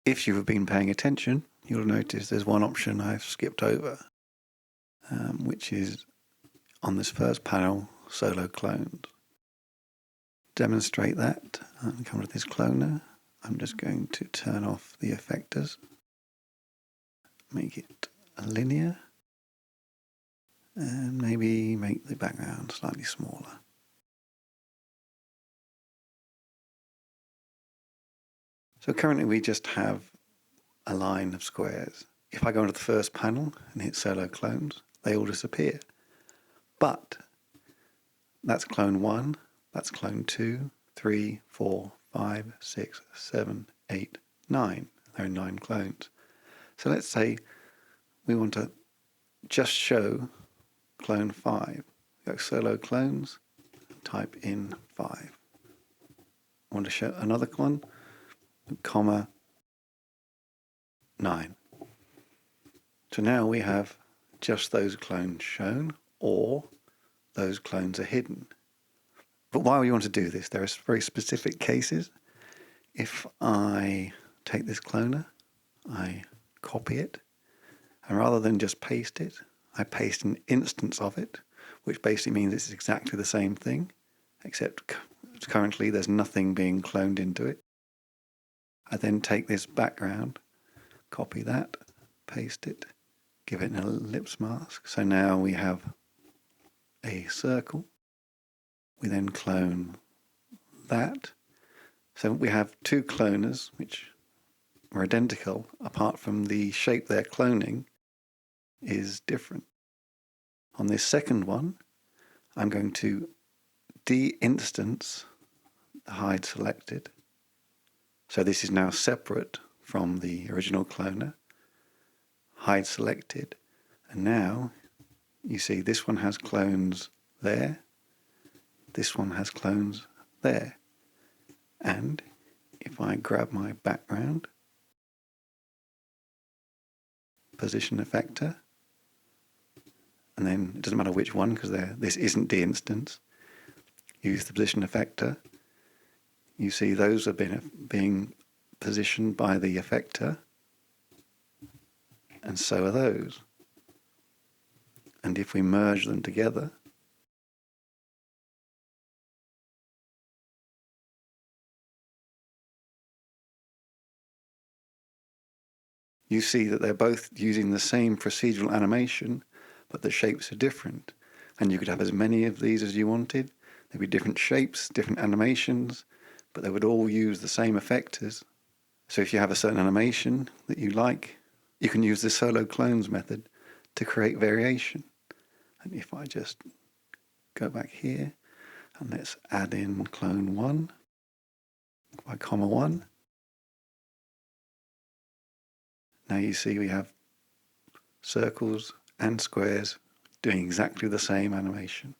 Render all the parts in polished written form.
If you've been paying attention, you'll notice there's one option I've skipped over, which is on this first panel, solo clones. Demonstrate that and come to this cloner. I'm just going to turn off the effectors, make it linear, and maybe make the background slightly smaller. So currently we just have a line of squares. If I go into the first panel and hit solo clones, they all disappear. But that's clone 1, that's clone 2, 3, 4, 5, 6, 7, 8, 9. There are 9 clones. So let's say we want to just show clone 5. Go solo clones, type in 5. I want to show another one, comma 9. So now we have just those clones shown, or those clones are hidden. But why we want to do this, there are very specific cases. If I take this cloner, I copy it, and rather than just paste it, I paste an instance of it, which basically means it's exactly the same thing, except currently there's nothing being cloned into it. I then take this background, copy that, paste it, give it an ellipse mask. So now we have a circle. We then clone that. So we have 2 cloners which are identical, apart from the shape they're cloning is different. On this second one, I'm going to de-instance the hide selected. So this is now separate from the original cloner. Hide selected. And now you see this one has clones there. This one has clones there. And if I grab my background, position effector, and then it doesn't matter which one because this isn't de-instance, use the position effector, you see those are being positioned by the effector, and so are those. And if we merge them together, you see that they're both using the same procedural animation, but the shapes are different. And you could have as many of these as you wanted. There'd be different shapes, different animations, but they would all use the same effectors. So if you have a certain animation that you like, you can use the solo clones method to create variation. And if I just go back here and let's add in clone 1 by comma 1. Now you see we have circles and squares doing exactly the same animation.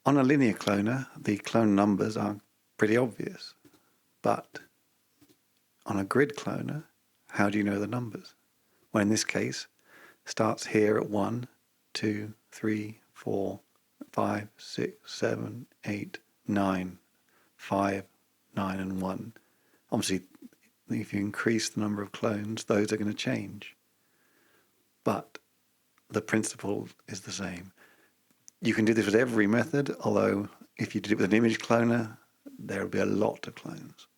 On a linear cloner, the clone numbers are pretty obvious, but on a grid cloner, how do you know the numbers? Well, in this case, it starts here at 1, 2, 3, 4, 5, 6, 7, 8, 9, 5, 9, and 1. Obviously, if you increase the number of clones, those are going to change. But the principle is the same. You can do this with every method, although if you did it with an image cloner, there will be a lot of clones.